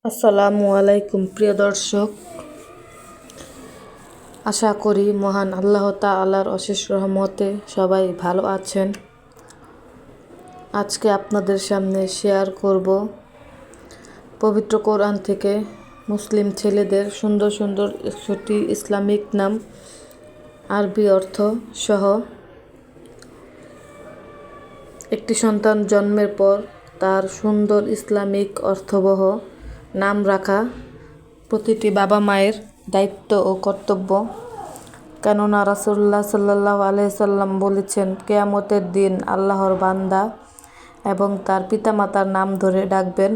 আসসালামু আলাইকুম প্রিয় দর্শক, আশা করি মহান আল্লাহ তাআলার অশেষ রহমতে সবাই ভালো আছেন। আজকে আপনাদের সামনে শেয়ার করব পবিত্র কোরআন থেকে মুসলিম ছেলেদের সুন্দর সুন্দর 100টি ইসলামিক নাম, আরবি অর্থ সহ। একটি সন্তান জন্মের পর তার সুন্দর ইসলামিক অর্থবহ নাম রাখা প্রতিটি বাবা মায়ের দায়িত্ব ও কর্তব্য। কেননা রাসূলুল্লাহ সাল্লাল্লাহু আলাইহি সাল্লাম বলেছেন, কিয়ামতের দিন আল্লাহর বান্দা এবং তার পিতামাতার নাম ধরে ডাকবেন।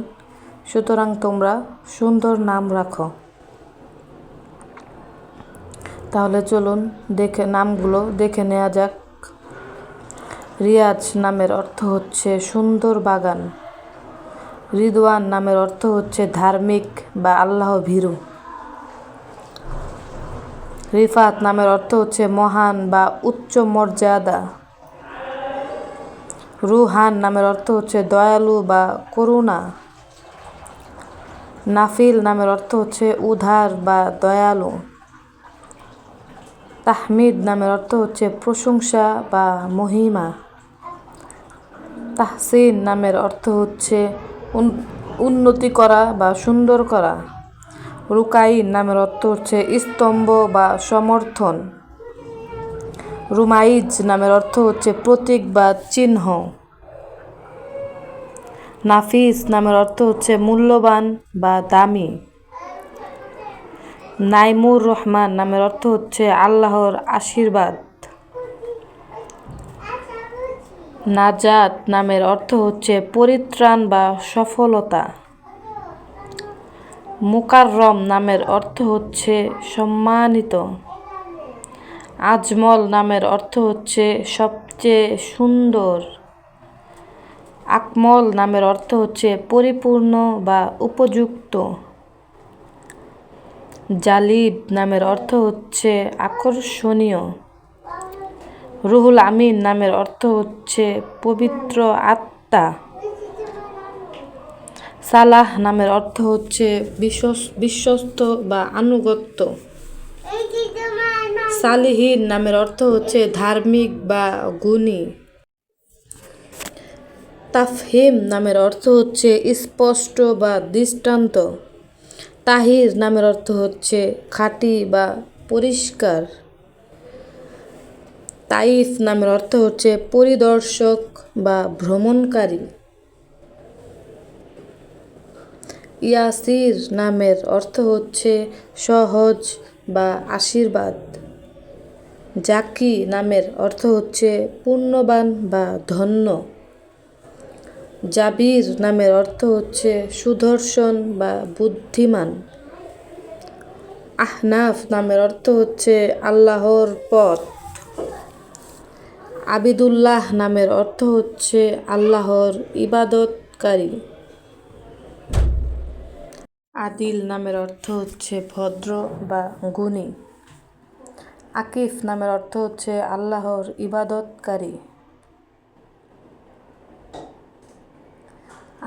সুতরাং তোমরা সুন্দর নাম রাখো। তাহলে চলুন নামগুলো দেখে নেওয়া যাক। রিয়াজ নামের অর্থ হচ্ছে সুন্দর বাগান। রিদওয়ান নামের অর্থ হচ্ছে ধার্মিক বা আল্লাহ ভীরু। রিফাত নামের অর্থ হচ্ছে মহান বা উচ্চ মর্যাদা। রুহান নামের অর্থ হচ্ছে দয়ালু বা করুণা। নাফিল নামের অর্থ হচ্ছে উদার বা দয়ালু। তাহমিদ নামের অর্থ হচ্ছে প্রশংসা বা মহিমা। তাহসিন নামের অর্থ হচ্ছে উন্নতি করা বা সুন্দর করা। রুকাইন নামের অর্থ হচ্ছে স্তম্ভ বা সমর্থন। রুমাইজ নামের অর্থ হচ্ছে প্রতীক বা চিহ্ন। নাফিস নামের অর্থ হচ্ছে মূল্যবান বা দামি। নাইমুর রহমান নামের অর্থ হচ্ছে আল্লাহর আশীর্বাদ। নাজাত নামের অর্থ হচ্ছে পরিত্রাণ বা সফলতা। মুকাররম নামের অর্থ হচ্ছে সম্মানিত। আজমল নামের অর্থ হচ্ছে সবচেয়ে সুন্দর। আকমল নামের অর্থ হচ্ছে পরিপূর্ণ বা উপযুক্ত। জালিব নামের অর্থ হচ্ছে আকর্ষণীয়। রুহুল আমিন নামের অর্থ হচ্ছে পবিত্র আত্মা। সালাহ নামের অর্থ হচ্ছে বিশ্বস্ত বা আনুগত্য। সালিহিন নামের অর্থ হচ্ছে ধার্মিক বা গুণী। তাফহিম নামের অর্থ হচ্ছে স্পষ্ট বা দৃষ্টান্ত। তাহির নামের অর্থ হচ্ছে খাঁটি বা পরিষ্কার। তাইফ নামের অর্থ হচ্ছে পরিদর্শক বা ভ্রমণকারী। ইয়াসির নামের অর্থ হচ্ছে সহজ বা আশীর্বাদ। জাকি নামের অর্থ হচ্ছে পুণ্যবান বা ধন্য। জাবির নামের অর্থ হচ্ছে সুদর্শন বা বুদ্ধিমান। আহনাফ নামের অর্থ হচ্ছে আল্লাহর পথ। আবিদুল্লাহ নামের অর্থ হচ্ছে আল্লাহর ইবাদতকারী। আদিল নামের অর্থ হচ্ছে ভদ্র বা গুণী। আকিফ নামের অর্থ হচ্ছে আল্লাহর ইবাদতকারী।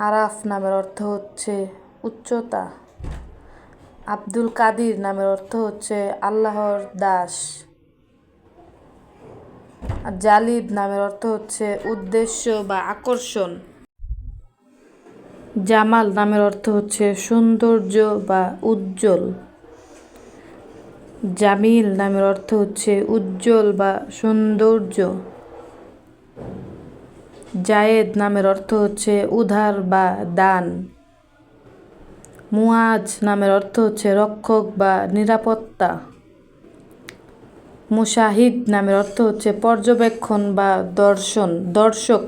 আরাফ নামের অর্থ হচ্ছে উচ্চতা। আব্দুল কাদির নামের অর্থ হচ্ছে আল্লাহর দাস। জালিব নামের অর্থ হচ্ছে উদ্দেশ্য বা আকর্ষণ। জামাল নামের অর্থ হচ্ছে সৌন্দর্য বা উজ্জ্বল। জামিল নামের অর্থ হচ্ছে উজ্জ্বল বা সৌন্দর্য। জায়েদ নামের অর্থ হচ্ছে উদার বা দান। মুআজ নামের অর্থ হচ্ছে রক্ষক বা নিরাপত্তা। মুশাহিদ নামের অর্থ হচ্ছে পর্যবেক্ষণ বা দর্শক।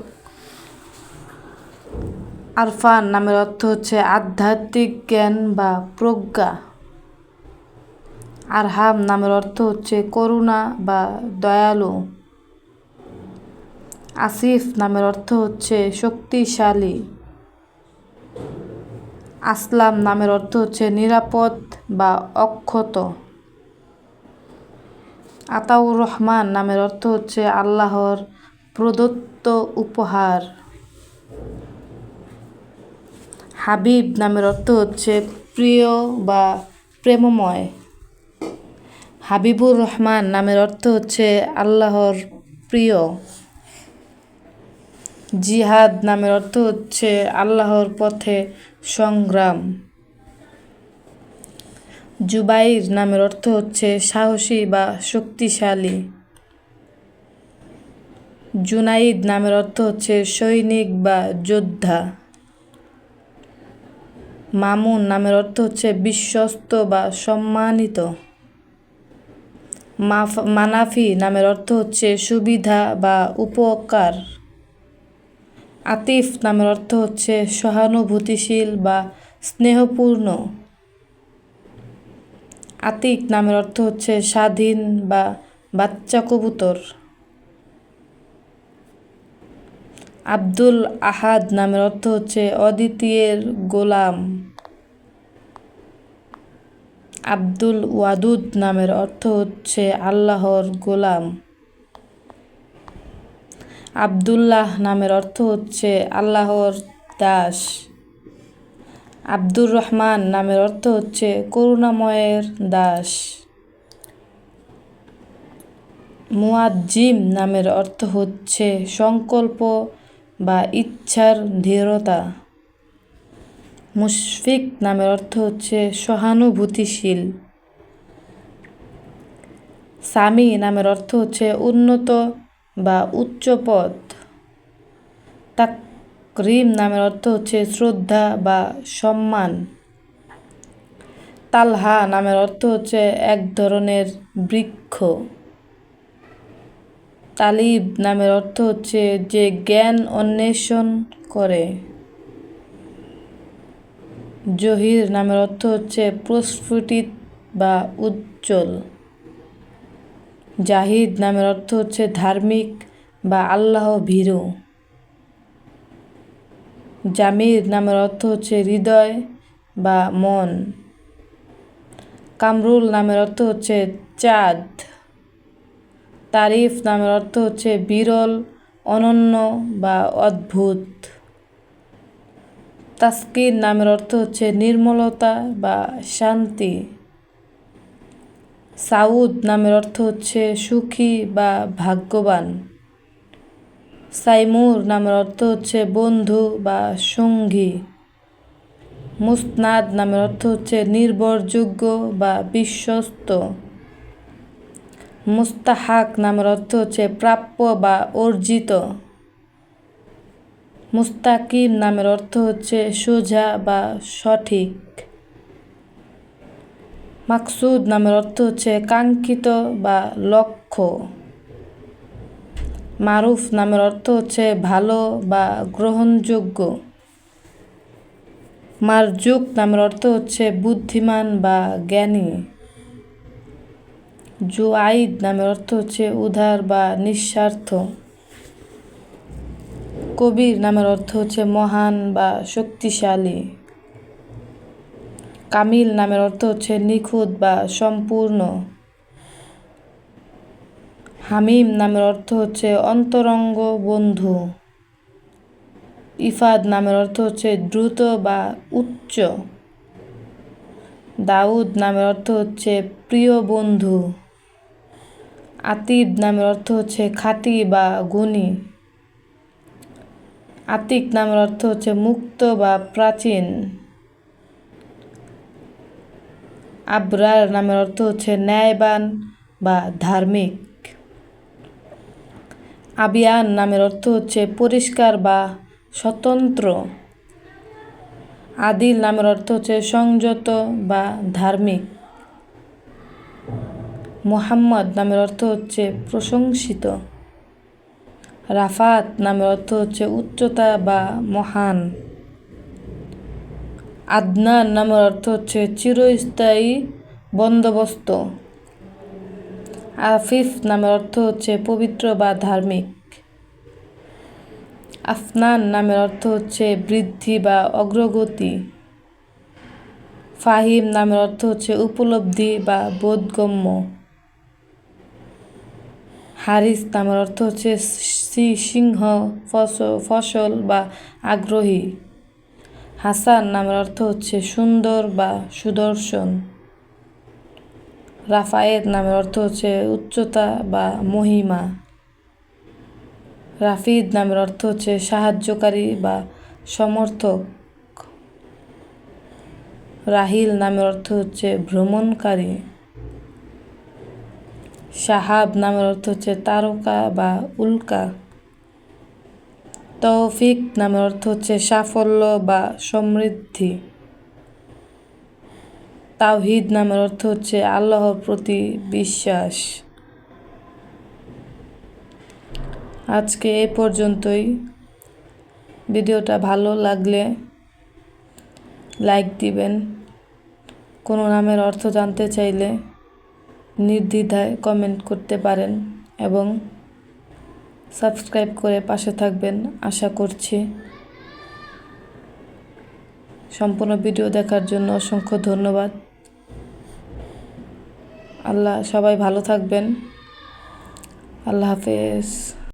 আরফান নামের অর্থ হচ্ছে আধ্যাত্মিক জ্ঞান বা প্রজ্ঞা। আরহাম নামের অর্থ হচ্ছে করুণা বা দয়ালু। আসিফ নামের অর্থ হচ্ছে শক্তিশালী। আসলাম নামের অর্থ হচ্ছে নিরাপদ বা অক্ষত। আতাউর রহমান নামের অর্থ হচ্ছে আল্লাহর প্রদত্ত উপহার। হাবিব নামের অর্থ হচ্ছে প্রিয় বা প্রেমময়। হাবিবুর রহমান নামের অর্থ হচ্ছে আল্লাহর প্রিয়। জিহাদ নামের অর্থ হচ্ছে আল্লাহর পথে সংগ্রাম। জুবাইর নামের অর্থ হচ্ছে সাহসী বা শক্তিশালী। জুনাইদ নামের অর্থ হচ্ছে সৈনিক বা যোদ্ধা। মামুন নামের অর্থ হচ্ছে বিশ্বস্ত বা সম্মানিত। মানাফি নামের অর্থ হচ্ছে সুবিধা বা উপকার। আতিফ নামের অর্থ হচ্ছে সহানুভূতিশীল বা স্নেহপূর্ণ। আতিক নামের অর্থ হচ্ছে স্বাধীন বা বাচ্চা কবুতর। আব্দুল আহাদ নামের অর্থ হচ্ছে অদ্বিতীয়ের গোলাম। আব্দুল ওয়াদুদ নামের অর্থ হচ্ছে আল্লাহর গোলাম। আব্দুল্লাহ নামের অর্থ হচ্ছে আল্লাহর দাস। আব্দুর রহমান নামের অর্থ হচ্ছে করুণাময়ের দাস। মুয়াজ্জিম নামের অর্থ হচ্ছে সংকল্প বা ইচ্ছার দৃঢ়তা। মুশফিক নামের অর্থ হচ্ছে সহানুভূতিশীল। সামি নামের অর্থ হচ্ছে উন্নত বা উচ্চ পদ। তাকরিম নামের অর্থ হচ্ছে শ্রদ্ধা বা সম্মান। তালহা নামের অর্থ হচ্ছে এক ধরনের বৃক্ষ। তালিব নামের অর্থ হচ্ছে যে জ্ঞান অন্বেষণ করে। জহির নামের অর্থ হচ্ছে প্রস্ফুটিত বা উজ্জ্বল। জাহিদ নামের অর্থ হচ্ছে ধার্মিক বা আল্লাহ ভীরু। জামির নামের অর্থ হচ্ছে হৃদয় বা মন। কামরুল নামের অর্থ হচ্ছে চাঁদ। তারিফ নামের অর্থ হচ্ছে বিরল, অনন্য বা অদ্ভুত। তাসকিন নামের অর্থ হচ্ছে নির্মলতা বা শান্তি। সাউদ নামের অর্থ হচ্ছে সুখী বা ভাগ্যবান। সাইমুর নামের অর্থ হচ্ছে বন্ধু বা সঙ্গী। মুসনাদ নামের অর্থ হচ্ছে নির্ভরযোগ্য বা বিশ্বস্ত। মুস্তাহাক নামের অর্থ হচ্ছে প্রাপ্য বা অর্জিত। মুস্তাকিম নামের অর্থ হচ্ছে সোজা বা সঠিক। মাকসুদ নামের অর্থ হচ্ছে কাঙ্ক্ষিত বা লক্ষ্য। মারুফ নামের অর্থ হচ্ছে ভালো বা গ্রহণযোগ্য। মারজুক নামের অর্থ হচ্ছে বুদ্ধিমান বা জ্ঞানী। জুআইদ নামের অর্থ হচ্ছে উদার বা নিঃস্বার্থ। কবির নামের অর্থ হচ্ছে মহান বা শক্তিশালী। কামিল নামের অর্থ হচ্ছে নিখুঁত বা সম্পূর্ণ। হামিম নামের অর্থ হচ্ছে অন্তরঙ্গ বন্ধু। ইফাদ নামের অর্থ হচ্ছে দ্রুত বা উচ্চ। দাউদ নামের অর্থ হচ্ছে প্রিয় বন্ধু। আতিব নামের অর্থ হচ্ছে খাঁটি বা গুণী। আতিক নামের অর্থ হচ্ছে মুক্ত বা প্রাচীন। আবরার নামের অর্থ হচ্ছে ন্যায়বান বা ধার্মিক। আবিয়ান নামের অর্থ হচ্ছে পরিষ্কার বা স্বতন্ত্র। আদিল নামের অর্থ হচ্ছে সংযত বা ধার্মিক। মুহাম্মদ নামের অর্থ হচ্ছে প্রশংসিত। রাফাত নামের অর্থ হচ্ছে উচ্চতা বা মহান। আদনান নামের অর্থ হচ্ছে চিরস্থায়ী বন্দোবস্ত। আফিফ নামের অর্থ হচ্ছে পবিত্র বা ধার্মিক। আফনান নামের অর্থ হচ্ছে বৃদ্ধি বা অগ্রগতি। ফাহিম নামের অর্থ হচ্ছে উপলব্ধি বা বোধগম্য। হারিস নামের অর্থ হচ্ছে সিংহ, ফসল বা আগ্রহী। হাসান নামের অর্থ হচ্ছে সুন্দর বা সুদর্শন। রাফায়েত নামের অর্থ হচ্ছে উচ্চতা বা মহিমা। রাফিদ নামের অর্থ হচ্ছে সাহায্যকারী বা সমর্থক। রাহিল নামের অর্থ হচ্ছে ভ্রমণকারী। শাহাব নামের অর্থ হচ্ছে তারকা বা উল্কা। তৌফিক নামের অর্থ হচ্ছে সাফল্য বা সমৃদ্ধি। তাওহীদ নামের অর্থ হচ্ছে আল্লাহর প্রতি বিশ্বাস। আজকে এই পর্যন্তই। ভিডিওটা ভালো লাগলে লাইক দিবেন। কোনো নামের অর্থ জানতে চাইলে নির্দ্বিধায় কমেন্ট করতে পারেন এবং সাবস্ক্রাইব করে পাশে থাকবেন আশা করছি। সম্পূর্ণ ভিডিও দেখার জন্য অসংখ্য ধন্যবাদ। সবাই ভালো থাকবেন। আল্লাহ হাফেজ।